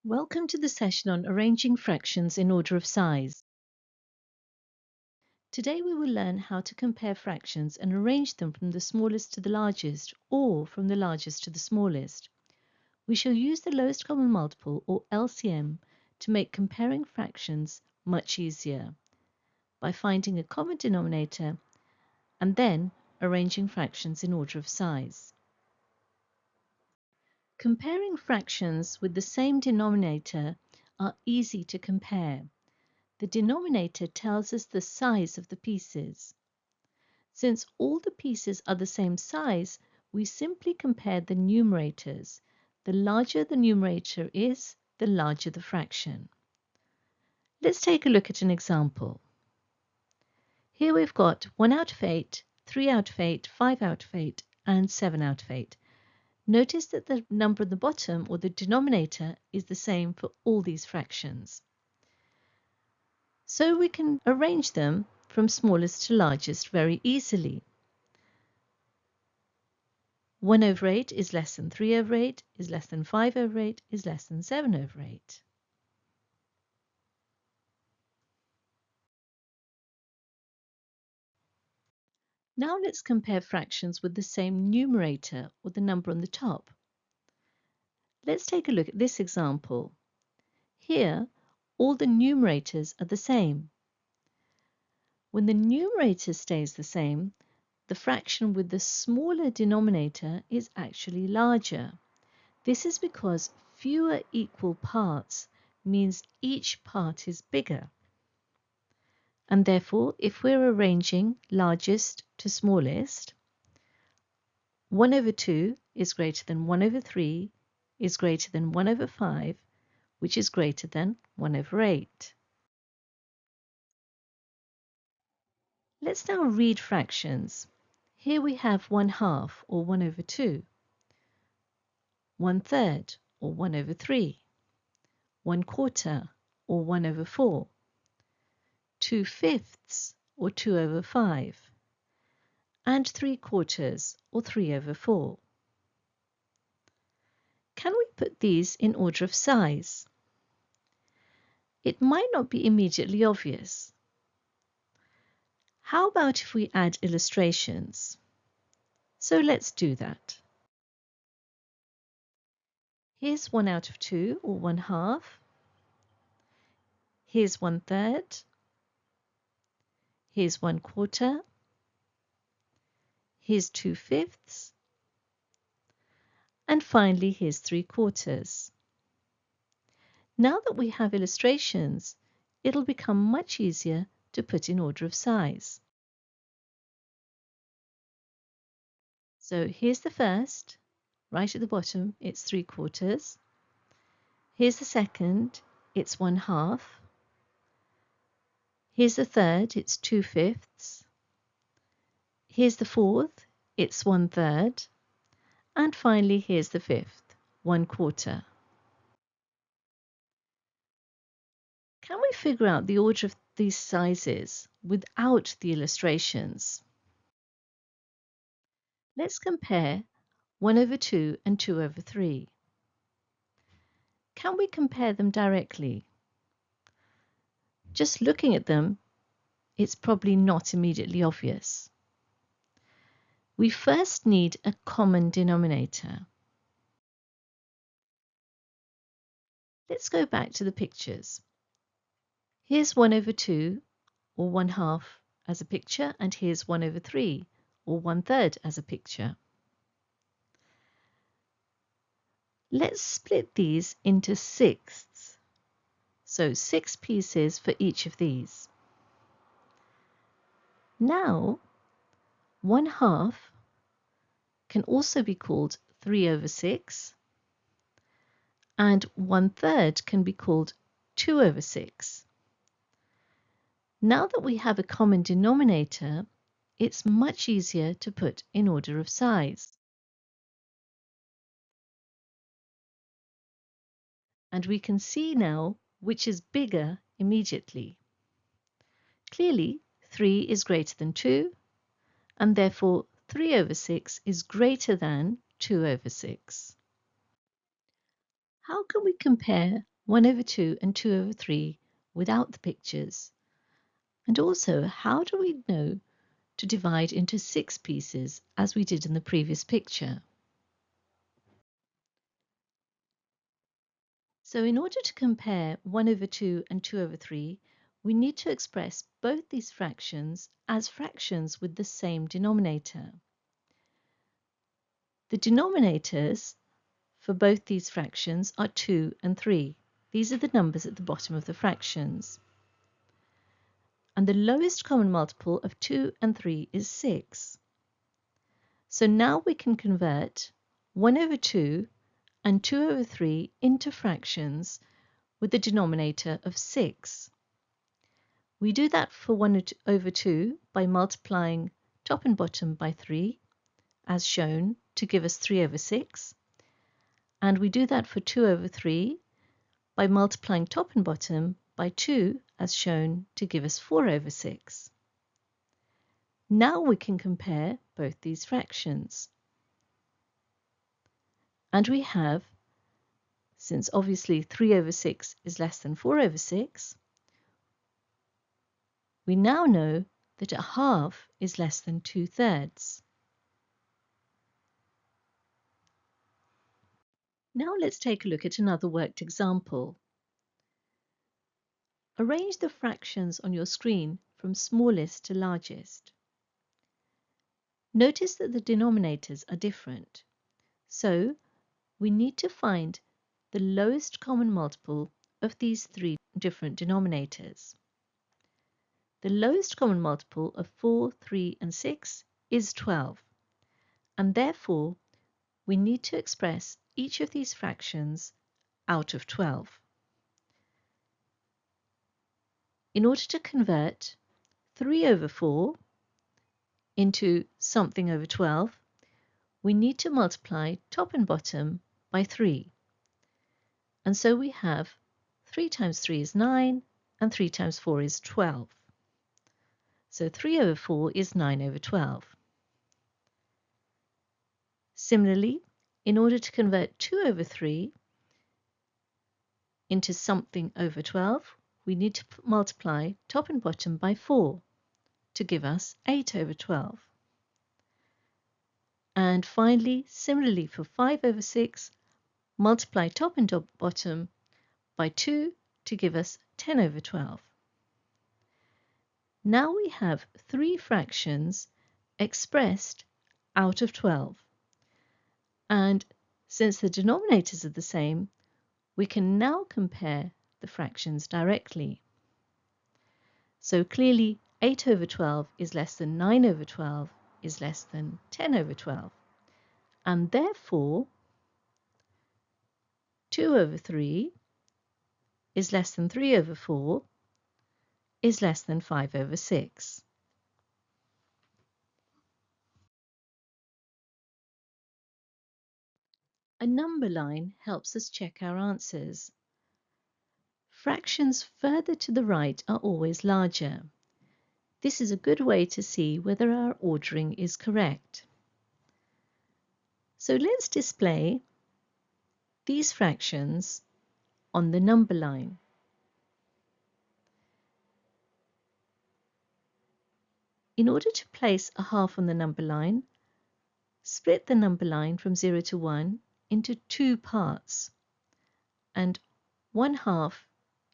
Welcome to the session on arranging fractions in order of size. Today we will learn how to compare fractions and arrange them from the smallest to the largest or from the largest to the smallest. We shall use the lowest common multiple or LCM to make comparing fractions much easier by finding a common denominator and then arranging fractions in order of size. Comparing fractions with the same denominator are easy to compare. The denominator tells us the size of the pieces. Since all the pieces are the same size, we simply compare the numerators. The larger the numerator is, the larger the fraction. Let's take a look at an example. Here we've got 1 out of 8, 3 out of 8, 5 out of 8, and 7 out of 8. Notice that the number at the bottom, or the denominator, is the same for all these fractions. So we can arrange them from smallest to largest very easily. 1 over 8 is less than 3 over 8, is less than 5 over 8, is less than 7 over 8. Now let's compare fractions with the same numerator, or the number on the top. Let's take a look at this example. Here, all the numerators are the same. When the numerator stays the same, the fraction with the smaller denominator is actually larger. This is because fewer equal parts means each part is bigger. And therefore, if we're arranging largest to smallest, 1 over 2 is greater than 1 over 3 is greater than 1 over 5, which is greater than 1 over 8. Let's now read fractions. Here we have 1/2 or 1 over 2, 1/3 or 1 over 3, 1/4 or 1 over 4, 2/5 or 2 over 5, and 3/4 or 3 over 4. Can we put these in order of size? It might not be immediately obvious. How about if we add illustrations? So let's do that. Here's 1 out of 2 or 1/2. Here's 1/3. Here's 1/4. Here's 2/5. And finally, here's 3/4. Now that we have illustrations, it'll become much easier to put in order of size. So here's the first, right at the bottom, it's 3/4. Here's the second, it's 1/2. Here's the third, it's 2/5. Here's the fourth, it's 1/3. And finally, here's the fifth, 1/4. Can we figure out the order of these sizes without the illustrations? Let's compare 1 over 2 and 2 over 3. Can we compare them directly? Just looking at them, it's probably not immediately obvious. We first need a common denominator. Let's go back to the pictures. Here's 1 over 2, or 1/2 as a picture, and here's 1 over 3, or 1/3 as a picture. Let's split these into sixths. So 6 pieces for each of these. Now, 1/2 can also be called 3 over 6, and 1/3 can be called 2 over 6. Now that we have a common denominator, it's much easier to put in order of size. And we can see now which is bigger immediately. Clearly, 3 is greater than 2, and therefore 3 over 6 is greater than 2 over 6. How can we compare 1 over 2 and 2 over 3 without the pictures? And also, how do we know to divide into 6 pieces as we did in the previous picture? So in order to compare 1 over 2 and 2 over 3, we need to express both these fractions as fractions with the same denominator. The denominators for both these fractions are 2 and 3. These are the numbers at the bottom of the fractions. And the lowest common multiple of 2 and 3 is 6. So now we can convert 1 over 2 and 2 over 3 into fractions with the denominator of 6. We do that for 1 over 2 by multiplying top and bottom by 3, as shown, to give us 3 over 6. And we do that for 2 over 3 by multiplying top and bottom by 2, as shown, to give us 4 over 6. Now we can compare both these fractions. And we have, since obviously 3 over 6 is less than 4 over 6, we now know that a half is less than 2/3. Now let's take a look at another worked example. Arrange the fractions on your screen from smallest to largest. Notice that the denominators are different, so we need to find the lowest common multiple of these 3 different denominators. The lowest common multiple of 4, 3 and 6 is 12, and therefore we need to express each of these fractions out of 12. In order to convert 3 over 4 into something over 12, we need to multiply top and bottom by 3. And so we have 3 times 3 is 9, and 3 times 4 is 12. So 3 over 4 is 9 over 12. Similarly, in order to convert 2 over 3 into something over 12, we need to multiply top and bottom by 4 to give us 8 over 12. And finally, similarly for 5 over 6, multiply top and bottom by 2 to give us 10 over 12. Now we have 3 fractions expressed out of 12. And since the denominators are the same, we can now compare the fractions directly. So clearly 8 over 12 is less than 9 over 12 is less than 10 over 12. And therefore 2 over 3 is less than 3 over 4 is less than 5 over 6. A number line helps us check our answers. Fractions further to the right are always larger. This is a good way to see whether our ordering is correct. So let's display these fractions on the number line. In order to place a half on the number line, split the number line from 0 to 1 into 2 parts, and 1/2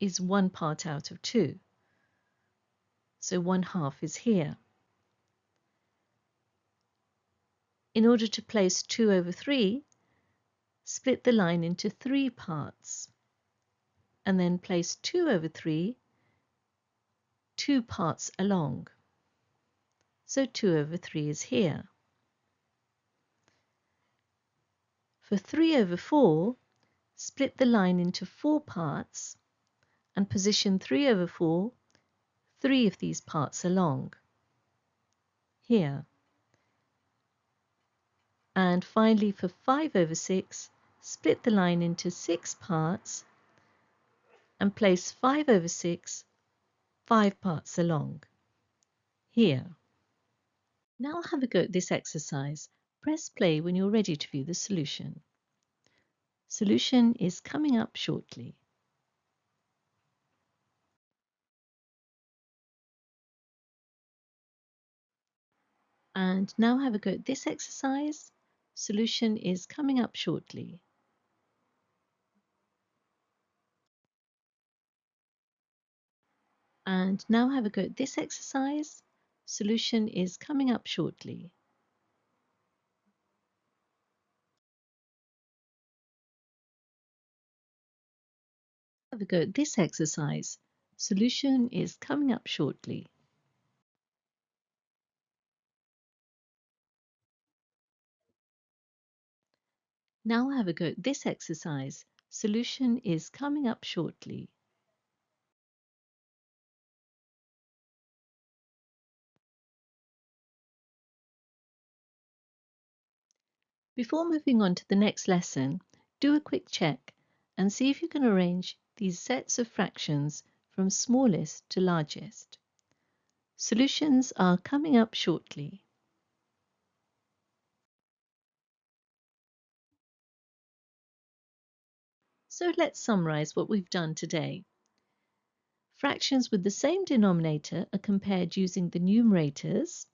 is 1 part out of 2. So 1/2 is here. In order to place 2 over 3, split the line into 3 parts, and then place 2 over 3 2 parts along. So 2 over 3 is here. For 3 over 4, split the line into 4 parts and position 3 over 4, 3 of these parts along, here. And finally for 5 over 6, split the line into 6 parts and place 5 over 6, 5 parts along, here. Now have a go at this exercise. Press play when you're ready to view the solution. Solution is coming up shortly. And now have a go at this exercise. Solution is coming up shortly. And now have a go at this exercise. Solution is coming up shortly. Have a go at this exercise. Solution is coming up shortly. Now have a go at this exercise. Solution is coming up shortly. Before moving on to the next lesson, do a quick check and see if you can arrange these sets of fractions from smallest to largest. Solutions are coming up shortly. So let's summarize what we've done today. Fractions with the same denominator are compared using the numerators.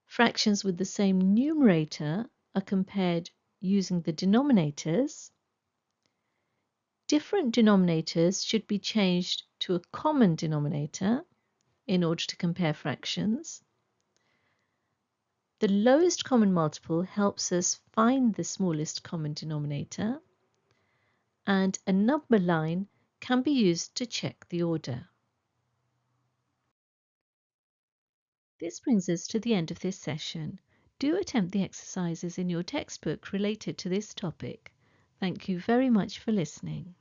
Fractions with the same numerator are compared using the denominators. Different denominators should be changed to a common denominator in order to compare fractions. The lowest common multiple helps us find the smallest common denominator, and a number line can be used to check the order. This brings us to the end of this session. Do attempt the exercises in your textbook related to this topic. Thank you very much for listening.